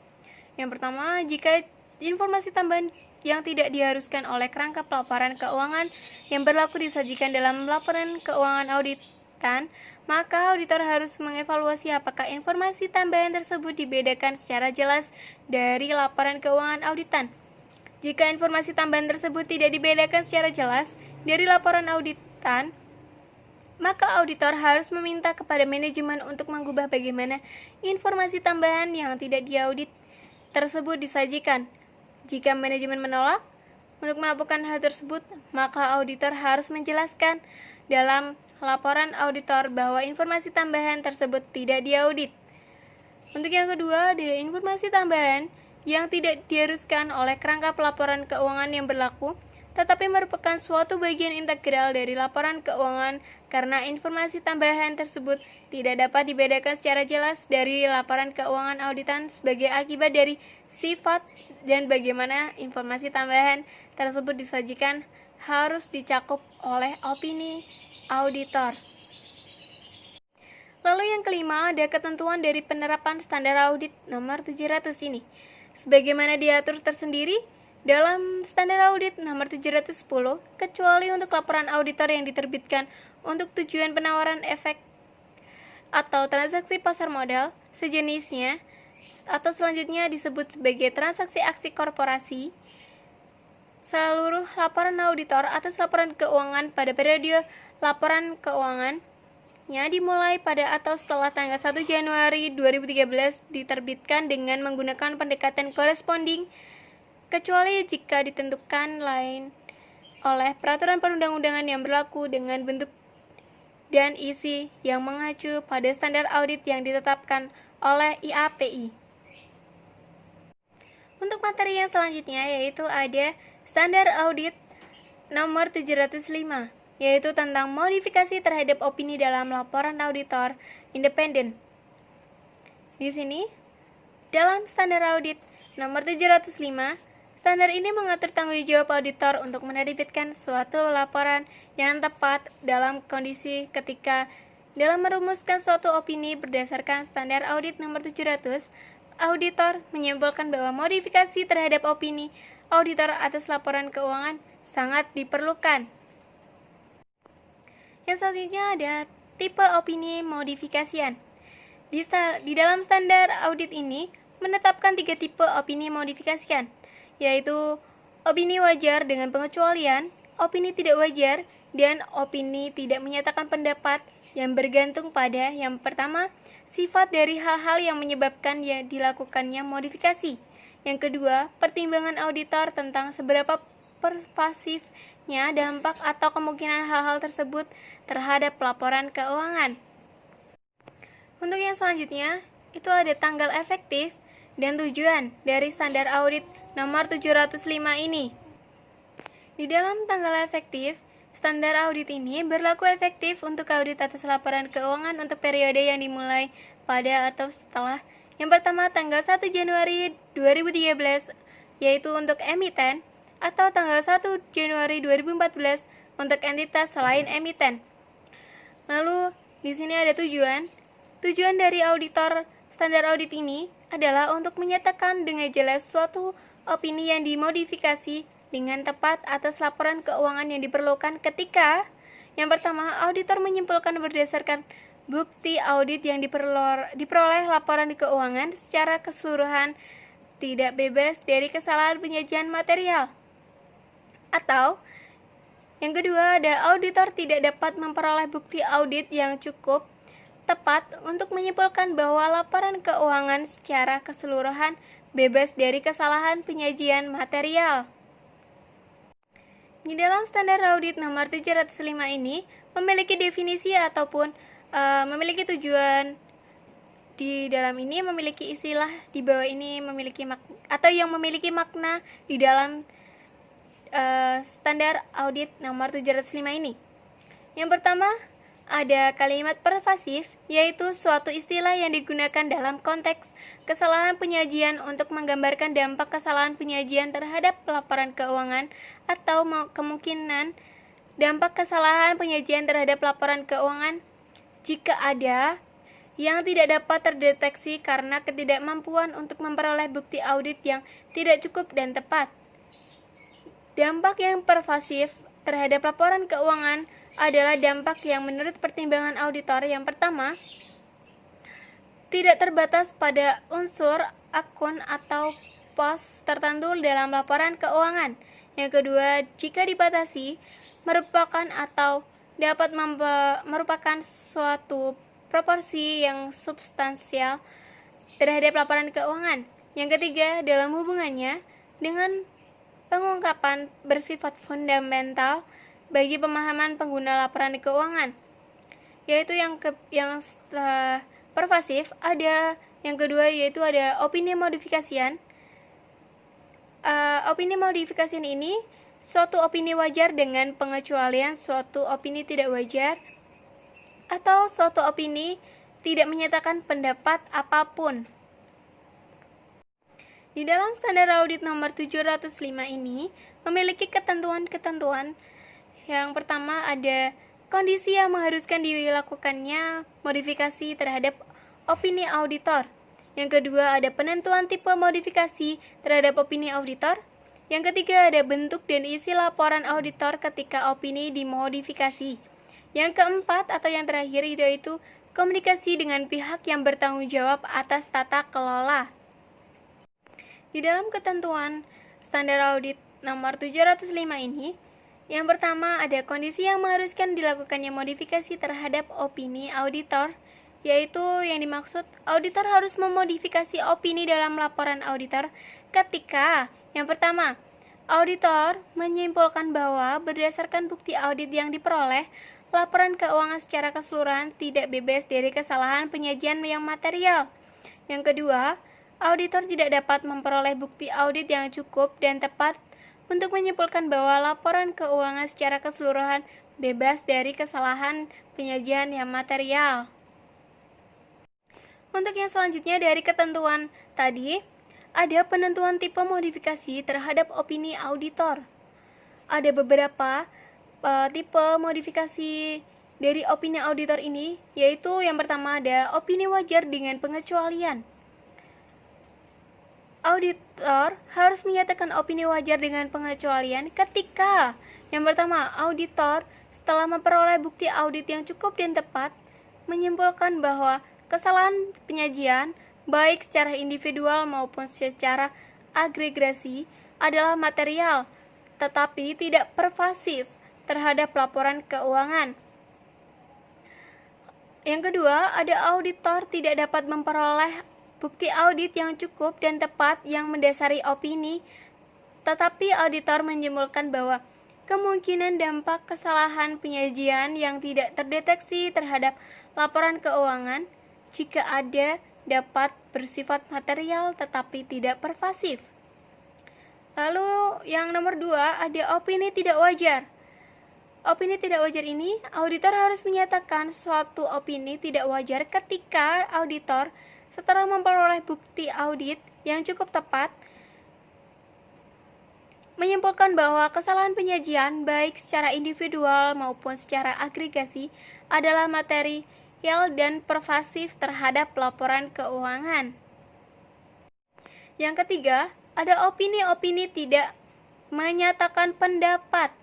Speaker 1: Yang pertama, jika informasi tambahan yang tidak diharuskan oleh kerangka pelaporan keuangan yang berlaku disajikan dalam laporan keuangan auditan, maka auditor harus mengevaluasi apakah informasi tambahan tersebut dibedakan secara jelas dari laporan keuangan auditan. Jika informasi tambahan tersebut tidak dibedakan secara jelas dari laporan auditan, maka auditor harus meminta kepada manajemen untuk mengubah bagaimana informasi tambahan yang tidak diaudit tersebut disajikan. Jika manajemen menolak untuk melakukan hal tersebut, maka auditor harus menjelaskan dalam laporan auditor bahwa informasi tambahan tersebut tidak diaudit. Untuk yang kedua, ada informasi tambahan yang tidak diharuskan oleh kerangka pelaporan keuangan yang berlaku, tetapi merupakan suatu bagian integral dari laporan keuangan karena informasi tambahan tersebut tidak dapat dibedakan secara jelas dari laporan keuangan auditan sebagai akibat dari sifat dan bagaimana informasi tambahan tersebut disajikan harus dicakup oleh opini auditor. Lalu yang kelima, ada ketentuan dari penerapan standar audit nomor 700 ini. Sebagaimana diatur tersendiri dalam standar audit nomor 710, kecuali untuk laporan auditor yang diterbitkan untuk tujuan penawaran efek atau transaksi pasar modal, sejenisnya, atau selanjutnya disebut sebagai transaksi aksi korporasi, seluruh laporan auditor atas laporan keuangan pada periode laporan keuangannya dimulai pada atau setelah tanggal 1 Januari 2013 diterbitkan dengan menggunakan pendekatan corresponding, kecuali jika ditentukan lain oleh peraturan perundang-undangan yang berlaku dengan bentuk dan isi yang mengacu pada standar audit yang ditetapkan oleh IAPI. Untuk materi yang selanjutnya yaitu ada standar audit nomor 705, yaitu tentang modifikasi terhadap opini dalam laporan auditor independen. Di sini, dalam standar audit nomor 705, standar ini mengatur tanggung jawab auditor untuk menerbitkan suatu laporan yang tepat dalam kondisi ketika dalam merumuskan suatu opini berdasarkan standar audit nomor 700, auditor menyimpulkan bahwa modifikasi terhadap opini auditor atas laporan keuangan sangat diperlukan. Yang selanjutnya ada tipe opini modifikasian. Di dalam standar audit ini menetapkan 3 tipe opini modifikasian, yaitu opini wajar dengan pengecualian, opini tidak wajar, dan opini tidak menyatakan pendapat yang bergantung pada yang pertama, sifat dari hal-hal yang menyebabkan dilakukannya modifikasi. Yang kedua, pertimbangan auditor tentang seberapa pervasifnya dampak atau kemungkinan hal-hal tersebut terhadap laporan keuangan. Untuk yang selanjutnya, itu ada tanggal efektif dan tujuan dari standar audit nomor 705 ini. Di dalam tanggal efektif, standar audit ini berlaku efektif untuk audit atas laporan keuangan untuk periode yang dimulai pada atau setelah yang pertama tanggal 1 Januari 2013, yaitu untuk emiten, atau tanggal 1 Januari 2014 untuk entitas selain emiten. Lalu, di sini ada tujuan. Tujuan dari auditor standar audit ini adalah untuk menyatakan dengan jelas suatu opini yang dimodifikasi dengan tepat atas laporan keuangan yang diperlukan ketika yang pertama, auditor menyimpulkan berdasarkan bukti audit yang diperoleh laporan keuangan secara keseluruhan tidak bebas dari kesalahan penyajian material. Atau yang kedua, ada auditor tidak dapat memperoleh bukti audit yang cukup tepat untuk menyimpulkan bahwa laporan keuangan secara keseluruhan bebas dari kesalahan penyajian material. Di dalam standar audit nomor 705 ini memiliki definisi ataupun memiliki tujuan. Di dalam ini memiliki istilah, di bawah ini memiliki atau yang memiliki makna di dalam standar audit nomor 705 ini. Yang pertama, ada kalimat pervasif, yaitu suatu istilah yang digunakan dalam konteks kesalahan penyajian untuk menggambarkan dampak kesalahan penyajian terhadap laporan keuangan atau kemungkinan dampak kesalahan penyajian terhadap laporan keuangan jika ada yang tidak dapat terdeteksi karena ketidakmampuan untuk memperoleh bukti audit yang tidak cukup dan tepat. Dampak yang pervasif terhadap laporan keuangan adalah dampak yang menurut pertimbangan auditor yang pertama, tidak terbatas pada unsur, akun, atau pos tertentu dalam laporan keuangan. Yang kedua, jika dibatasi, merupakan atau dapat merupakan suatu proporsi yang substansial terhadap laporan keuangan. Yang ketiga, dalam hubungannya dengan pengungkapan bersifat fundamental bagi pemahaman pengguna laporan keuangan. yaitu pervasif. Ada yang kedua yaitu ada opini modifikasian. Opini modifikasian ini suatu opini wajar dengan pengecualian suatu opini tidak wajar, atau suatu opini tidak menyatakan pendapat apapun. Di dalam standar audit nomor 705 ini memiliki ketentuan-ketentuan. Yang pertama ada kondisi yang mengharuskan dilakukannya modifikasi terhadap opini auditor. Yang kedua ada penentuan tipe modifikasi terhadap opini auditor. Yang ketiga ada bentuk dan isi laporan auditor ketika opini dimodifikasi. Yang keempat atau yang terakhir yaitu komunikasi dengan pihak yang bertanggung jawab atas tata kelola. Di dalam ketentuan standar audit nomor 705 ini, yang pertama ada kondisi yang mengharuskan dilakukannya modifikasi terhadap opini auditor, yaitu yang dimaksud auditor harus memodifikasi opini dalam laporan auditor ketika yang pertama, auditor menyimpulkan bahwa berdasarkan bukti audit yang diperoleh, laporan keuangan secara keseluruhan tidak bebas dari kesalahan penyajian yang material. Yang kedua, auditor tidak dapat memperoleh bukti audit yang cukup dan tepat untuk menyimpulkan bahwa laporan keuangan secara keseluruhan bebas dari kesalahan penyajian yang material. Untuk yang selanjutnya dari ketentuan tadi, ada penentuan tipe modifikasi terhadap opini auditor. Ada beberapa tipe modifikasi dari opini auditor ini, yaitu yang pertama ada opini wajar dengan pengecualian. Auditor harus menyatakan opini wajar dengan pengecualian ketika yang pertama, auditor setelah memperoleh bukti audit yang cukup dan tepat, menyimpulkan bahwa kesalahan penyajian baik secara individual maupun secara agregasi adalah material, tetapi tidak pervasif terhadap laporan keuangan. Yang kedua, ada auditor tidak dapat memperoleh bukti audit yang cukup dan tepat yang mendasari opini, tetapi auditor menyimpulkan bahwa kemungkinan dampak kesalahan penyajian yang tidak terdeteksi terhadap laporan keuangan, jika ada, dapat bersifat material tetapi tidak pervasif. Lalu yang nomor 2 ada opini tidak wajar. Opini tidak wajar ini, auditor harus menyatakan suatu opini tidak wajar ketika auditor setelah memperoleh bukti audit yang cukup tepat, menyimpulkan bahwa kesalahan penyajian baik secara individual maupun secara agregasi adalah material dan pervasif terhadap laporan keuangan. Yang ketiga, ada opini-opini tidak menyatakan pendapat,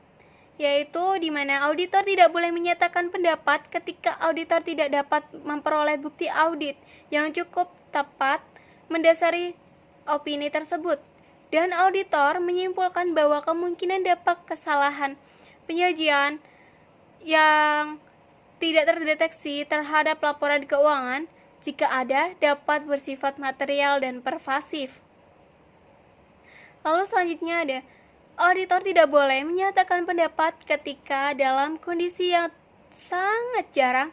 Speaker 1: yaitu di mana auditor tidak boleh menyatakan pendapat ketika auditor tidak dapat memperoleh bukti audit yang cukup tepat mendasari opini tersebut, dan auditor menyimpulkan bahwa kemungkinan dampak kesalahan penyajian yang tidak terdeteksi terhadap laporan keuangan, jika ada, dapat bersifat material dan pervasif. Lalu selanjutnya ada auditor tidak boleh menyatakan pendapat ketika dalam kondisi yang sangat jarang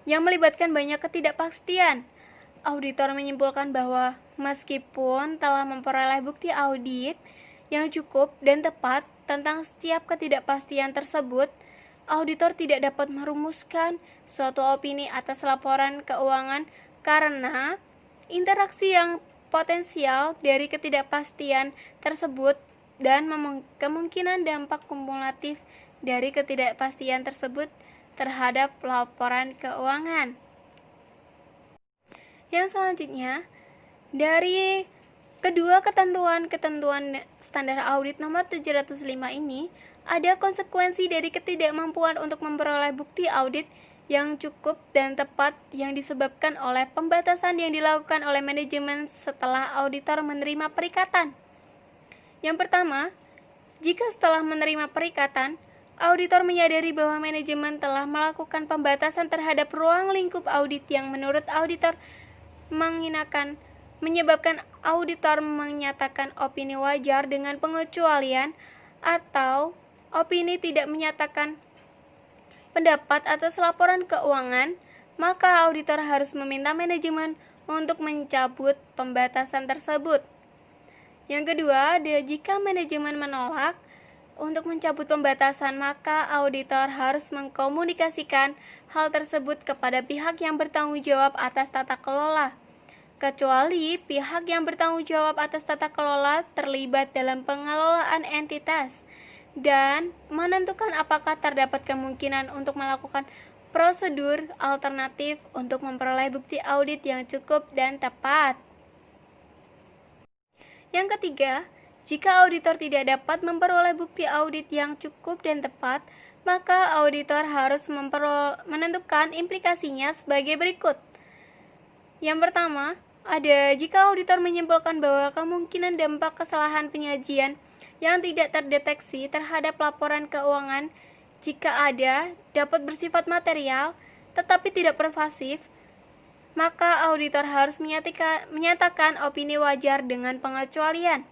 Speaker 1: yang melibatkan banyak ketidakpastian. Auditor menyimpulkan bahwa meskipun telah memperoleh bukti audit yang cukup dan tepat tentang setiap ketidakpastian tersebut, auditor tidak dapat merumuskan suatu opini atas laporan keuangan karena interaksi yang potensial dari ketidakpastian tersebut dan kemungkinan dampak kumulatif dari ketidakpastian tersebut terhadap laporan keuangan. Yang selanjutnya, dari kedua ketentuan standar audit nomor 705 ini, ada konsekuensi dari ketidakmampuan untuk memperoleh bukti audit yang cukup dan tepat yang disebabkan oleh pembatasan yang dilakukan oleh manajemen setelah auditor menerima perikatan. Yang pertama, jika setelah menerima perikatan, auditor menyadari bahwa manajemen telah melakukan pembatasan terhadap ruang lingkup audit yang menurut auditor menyebabkan auditor menyatakan opini wajar dengan pengecualian atau opini tidak menyatakan pendapat atas laporan keuangan, maka auditor harus meminta manajemen untuk mencabut pembatasan tersebut. Yang kedua, jika manajemen menolak untuk mencabut pembatasan, maka auditor harus mengkomunikasikan hal tersebut kepada pihak yang bertanggung jawab atas tata kelola, kecuali pihak yang bertanggung jawab atas tata kelola terlibat dalam pengelolaan entitas dan menentukan apakah terdapat kemungkinan untuk melakukan prosedur alternatif untuk memperoleh bukti audit yang cukup dan tepat. Yang ketiga, jika auditor tidak dapat memperoleh bukti audit yang cukup dan tepat, maka auditor harus menentukan implikasinya sebagai berikut. Yang pertama, jika auditor menyimpulkan bahwa kemungkinan dampak kesalahan penyajian yang tidak terdeteksi terhadap laporan keuangan, jika ada, dapat bersifat material tetapi tidak pervasif, maka auditor harus menyatakan opini wajar dengan pengecualian.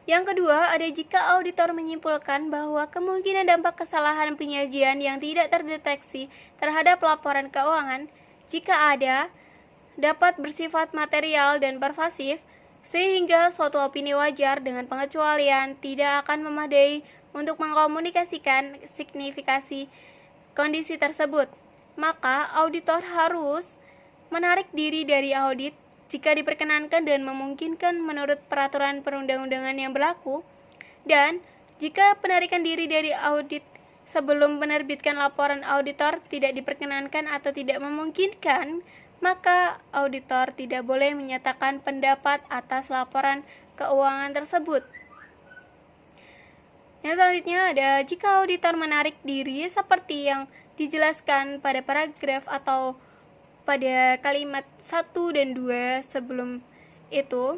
Speaker 1: Yang kedua, jika auditor menyimpulkan bahwa kemungkinan dampak kesalahan penyajian yang tidak terdeteksi terhadap laporan keuangan, jika ada, dapat bersifat material dan pervasif, sehingga suatu opini wajar dengan pengecualian tidak akan memadai untuk mengkomunikasikan signifikasi kondisi tersebut. Maka auditor harus menarik diri dari audit jika diperkenankan dan memungkinkan menurut peraturan perundang-undangan yang berlaku, dan jika penarikan diri dari audit sebelum menerbitkan laporan auditor tidak diperkenankan atau tidak memungkinkan, maka auditor tidak boleh menyatakan pendapat atas laporan keuangan tersebut. Yang selanjutnya jika auditor menarik diri seperti yang dijelaskan pada paragraf atau pada kalimat 1 dan 2 sebelum itu,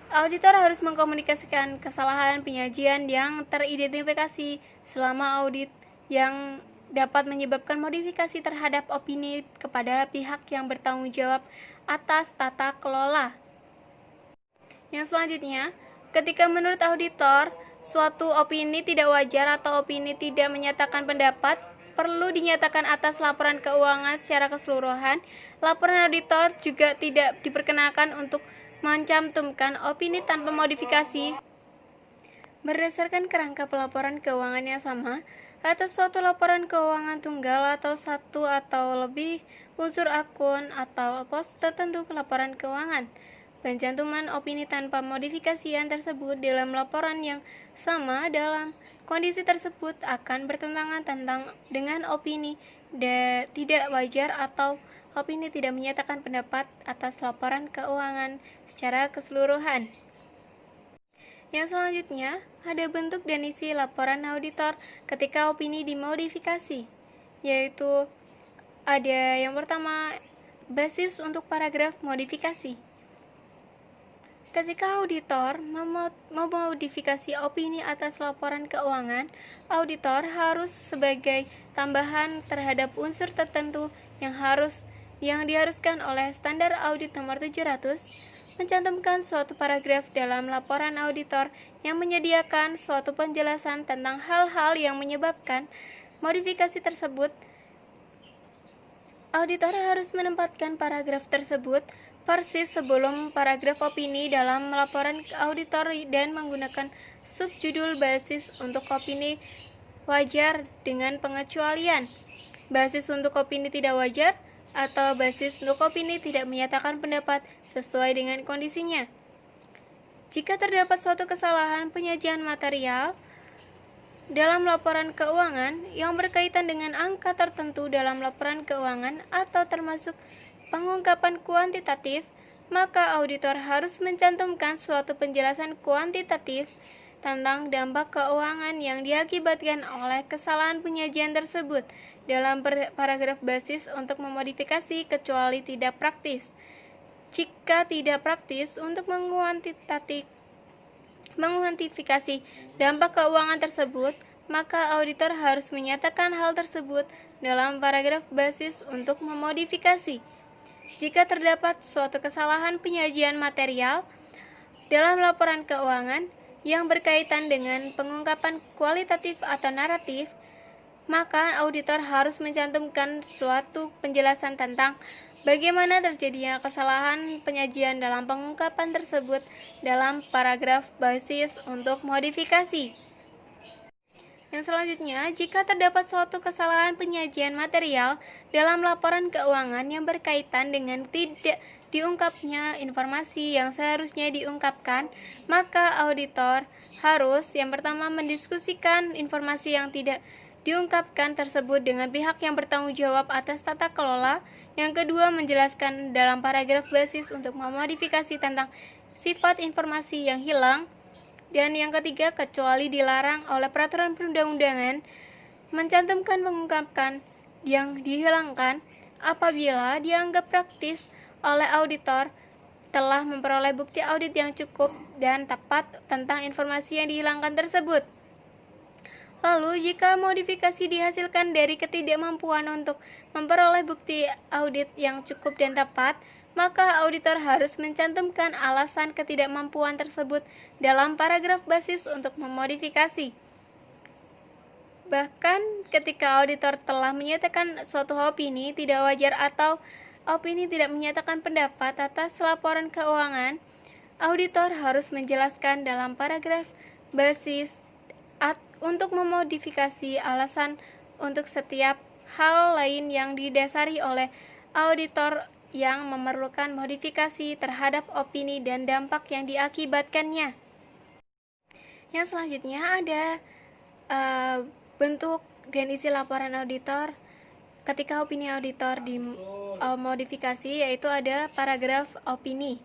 Speaker 1: auditor harus mengkomunikasikan kesalahan penyajian yang teridentifikasi selama audit yang dapat menyebabkan modifikasi terhadap opini kepada pihak yang bertanggung jawab atas tata kelola. Yang selanjutnya, ketika menurut auditor suatu opini tidak wajar atau opini tidak menyatakan pendapat perlu dinyatakan atas laporan keuangan secara keseluruhan, laporan auditor juga tidak diperkenankan untuk mencantumkan opini tanpa modifikasi berdasarkan kerangka pelaporan keuangan yang sama atas suatu laporan keuangan tunggal atau satu atau lebih unsur akun atau pos tertentu ke laporan keuangan. Pencantuman opini tanpa modifikasian tersebut dalam laporan yang sama dalam kondisi tersebut akan bertentangan dengan opini tidak wajar atau opini tidak menyatakan pendapat atas laporan keuangan secara keseluruhan. Yang selanjutnya, ada bentuk dan isi laporan auditor ketika opini dimodifikasi, yaitu ada yang pertama, basis untuk paragraf modifikasi. Ketika auditor memodifikasi opini atas laporan keuangan, auditor harus sebagai tambahan terhadap unsur tertentu yang diharuskan oleh standar audit nomor 700 mencantumkan suatu paragraf dalam laporan auditor yang menyediakan suatu penjelasan tentang hal-hal yang menyebabkan modifikasi tersebut. Auditor harus menempatkan paragraf tersebut persis sebelum paragraf opini dalam laporan auditor dan menggunakan subjudul basis untuk opini wajar dengan pengecualian, basis untuk opini tidak wajar, atau basis untuk opini tidak menyatakan pendapat sesuai dengan kondisinya. Jika terdapat suatu kesalahan penyajian material dalam laporan keuangan yang berkaitan dengan angka tertentu dalam laporan keuangan atau termasuk pengungkapan kuantitatif, maka auditor harus mencantumkan suatu penjelasan kuantitatif tentang dampak keuangan yang diakibatkan oleh kesalahan penyajian tersebut dalam paragraf basis untuk memodifikasi kecuali tidak praktis. Jika tidak praktis untuk menguantifikasi dampak keuangan tersebut, maka auditor harus menyatakan hal tersebut dalam paragraf basis untuk memodifikasi. Jika terdapat suatu kesalahan penyajian material dalam laporan keuangan yang berkaitan dengan pengungkapan kualitatif atau naratif, maka auditor harus mencantumkan suatu penjelasan tentang bagaimana terjadinya kesalahan penyajian dalam pengungkapan tersebut dalam paragraf basis untuk modifikasi. Yang selanjutnya, jika terdapat suatu kesalahan penyajian material dalam laporan keuangan yang berkaitan dengan tidak diungkapnya informasi yang seharusnya diungkapkan, maka auditor harus yang pertama mendiskusikan informasi yang tidak diungkapkan tersebut dengan pihak yang bertanggung jawab atas tata kelola. Yang kedua, menjelaskan dalam paragraf basis untuk memodifikasi tentang sifat informasi yang hilang. Dan yang ketiga, kecuali dilarang oleh peraturan perundang-undangan, mencantumkan pengungkapan yang dihilangkan apabila dianggap praktis oleh auditor telah memperoleh bukti audit yang cukup dan tepat tentang informasi yang dihilangkan tersebut. Lalu, jika modifikasi dihasilkan dari ketidakmampuan untuk memperoleh bukti audit yang cukup dan tepat, maka auditor harus mencantumkan alasan ketidakmampuan tersebut dalam paragraf basis untuk memodifikasi. Bahkan ketika auditor telah menyatakan suatu opini tidak wajar atau opini tidak menyatakan pendapat atas laporan keuangan, auditor harus menjelaskan dalam paragraf basis untuk memodifikasi alasan untuk setiap hal lain yang didasari oleh auditor yang memerlukan modifikasi terhadap opini dan dampak yang diakibatkannya. Yang selanjutnya ada bentuk dan isi laporan auditor ketika opini auditor dimodifikasi, yaitu ada paragraf opini.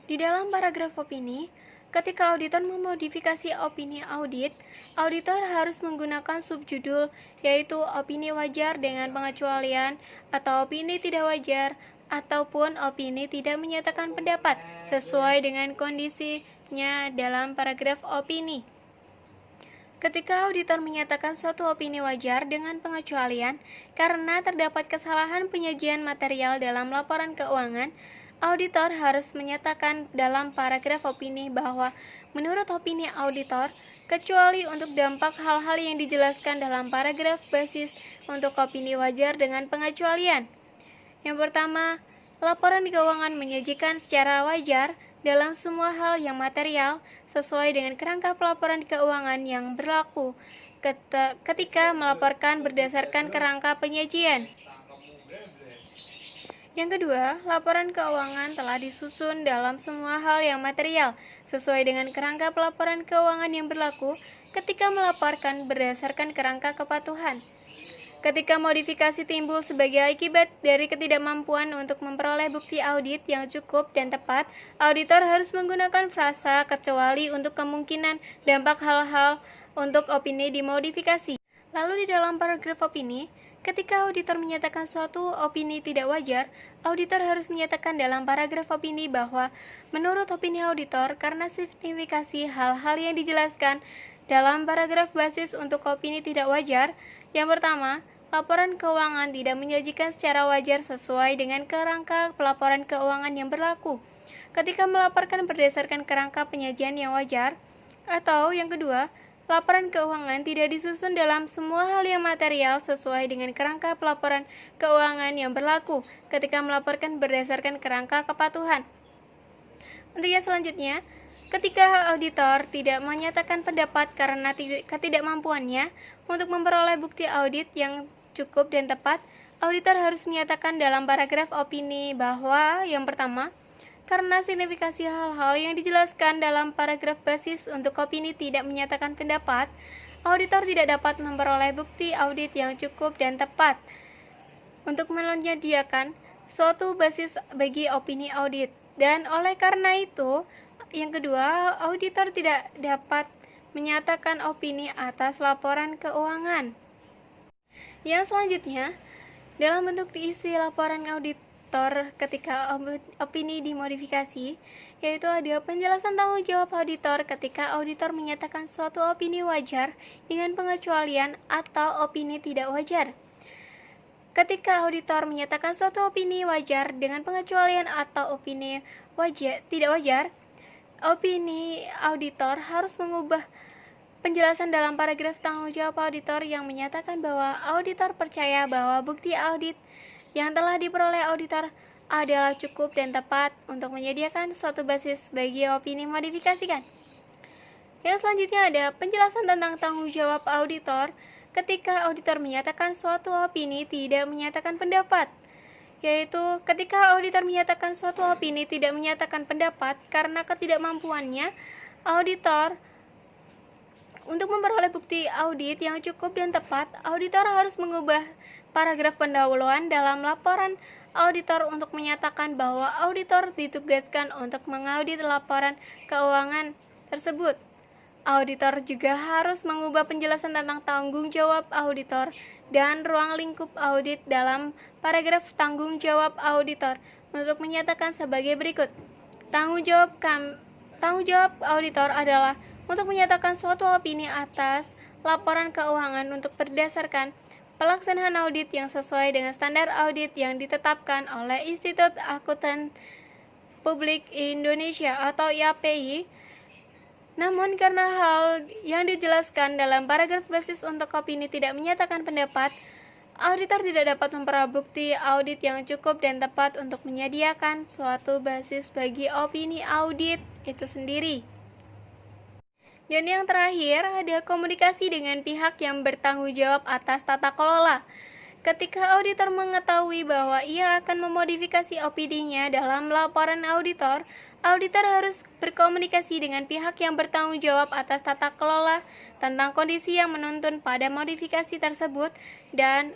Speaker 1: Di dalam paragraf opini, ketika auditor memodifikasi opini audit, auditor harus menggunakan subjudul, yaitu opini wajar dengan pengecualian, atau opini tidak wajar, ataupun opini tidak menyatakan pendapat, sesuai dengan kondisinya dalam paragraf opini. Ketika auditor menyatakan suatu opini wajar dengan pengecualian, karena terdapat kesalahan penyajian material dalam laporan keuangan, auditor harus menyatakan dalam paragraf opini bahwa menurut opini auditor, kecuali untuk dampak hal-hal yang dijelaskan dalam paragraf basis untuk opini wajar dengan pengecualian. Yang pertama, laporan keuangan menyajikan secara wajar dalam semua hal yang material sesuai dengan kerangka pelaporan keuangan yang berlaku ketika melaporkan berdasarkan kerangka penyajian. Yang kedua, laporan keuangan telah disusun dalam semua hal yang material sesuai dengan kerangka pelaporan keuangan yang berlaku ketika melaporkan berdasarkan kerangka kepatuhan. Ketika modifikasi timbul sebagai akibat dari ketidakmampuan untuk memperoleh bukti audit yang cukup dan tepat, auditor harus menggunakan frasa kecuali untuk kemungkinan dampak hal-hal untuk opini dimodifikasi. Lalu di dalam paragraf opini, ketika auditor menyatakan suatu opini tidak wajar, auditor harus menyatakan dalam paragraf opini bahwa menurut opini auditor, karena signifikasi hal-hal yang dijelaskan dalam paragraf basis untuk opini tidak wajar, yang pertama, laporan keuangan tidak menyajikan secara wajar sesuai dengan kerangka pelaporan keuangan yang berlaku ketika melaporkan berdasarkan kerangka penyajian yang wajar, atau yang kedua, laporan keuangan tidak disusun dalam semua hal yang material sesuai dengan kerangka pelaporan keuangan yang berlaku ketika melaporkan berdasarkan kerangka kepatuhan. Untuk yang selanjutnya, ketika auditor tidak menyatakan pendapat karena ketidakmampuannya untuk memperoleh bukti audit yang cukup dan tepat, auditor harus menyatakan dalam paragraf opini bahwa yang pertama, karena signifikasi hal-hal yang dijelaskan dalam paragraf basis untuk opini tidak menyatakan pendapat, auditor tidak dapat memperoleh bukti audit yang cukup dan tepat untuk menyediakan suatu basis bagi opini audit. Dan oleh karena itu, yang kedua, auditor tidak dapat menyatakan opini atas laporan keuangan. Yang selanjutnya, dalam bentuk diisi laporan auditor ketika opini dimodifikasi, yaitu ada penjelasan tanggung jawab auditor ketika auditor menyatakan suatu opini wajar dengan pengecualian atau opini tidak wajar. Ketika auditor menyatakan suatu opini wajar dengan pengecualian atau opini tidak wajar, opini auditor harus mengubah penjelasan dalam paragraf tanggung jawab auditor yang menyatakan bahwa auditor percaya bahwa bukti audit yang telah diperoleh auditor adalah cukup dan tepat untuk menyediakan suatu basis bagi opini modifikasikan. Yang selanjutnya ada penjelasan tentang tanggung jawab auditor ketika auditor menyatakan suatu opini tidak menyatakan pendapat, yaitu ketika auditor menyatakan suatu opini tidak menyatakan pendapat karena ketidakmampuannya auditor untuk memperoleh bukti audit yang cukup dan tepat, auditor harus mengubah paragraf pendahuluan dalam laporan auditor untuk menyatakan bahwa auditor ditugaskan untuk mengaudit laporan keuangan tersebut. Auditor juga harus mengubah penjelasan tentang tanggung jawab auditor dan ruang lingkup audit dalam paragraf tanggung jawab auditor untuk menyatakan sebagai berikut. Tanggung jawab auditor adalah untuk menyatakan suatu opini atas laporan keuangan untuk berdasarkan pelaksanaan audit yang sesuai dengan standar audit yang ditetapkan oleh Institut Akuntan Publik Indonesia atau IAPI. Namun karena hal yang dijelaskan dalam paragraf basis untuk opini tidak menyatakan pendapat, auditor tidak dapat memperoleh bukti audit yang cukup dan tepat untuk menyediakan suatu basis bagi opini audit itu sendiri. Dan yang terakhir, ada komunikasi dengan pihak yang bertanggung jawab atas tata kelola. Ketika auditor mengetahui bahwa ia akan memodifikasi opininya dalam laporan auditor, auditor harus berkomunikasi dengan pihak yang bertanggung jawab atas tata kelola tentang kondisi yang menuntun pada modifikasi tersebut dan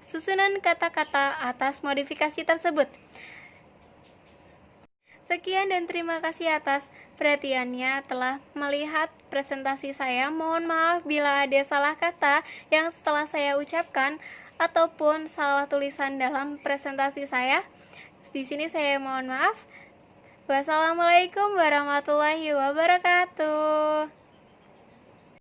Speaker 1: susunan kata-kata atas modifikasi tersebut. Sekian dan terima kasih atas perhatiannya telah melihat presentasi saya. Mohon maaf bila ada salah kata yang setelah saya ucapkan ataupun salah tulisan dalam presentasi saya. Di sini saya mohon maaf. Wassalamualaikum warahmatullahi wabarakatuh.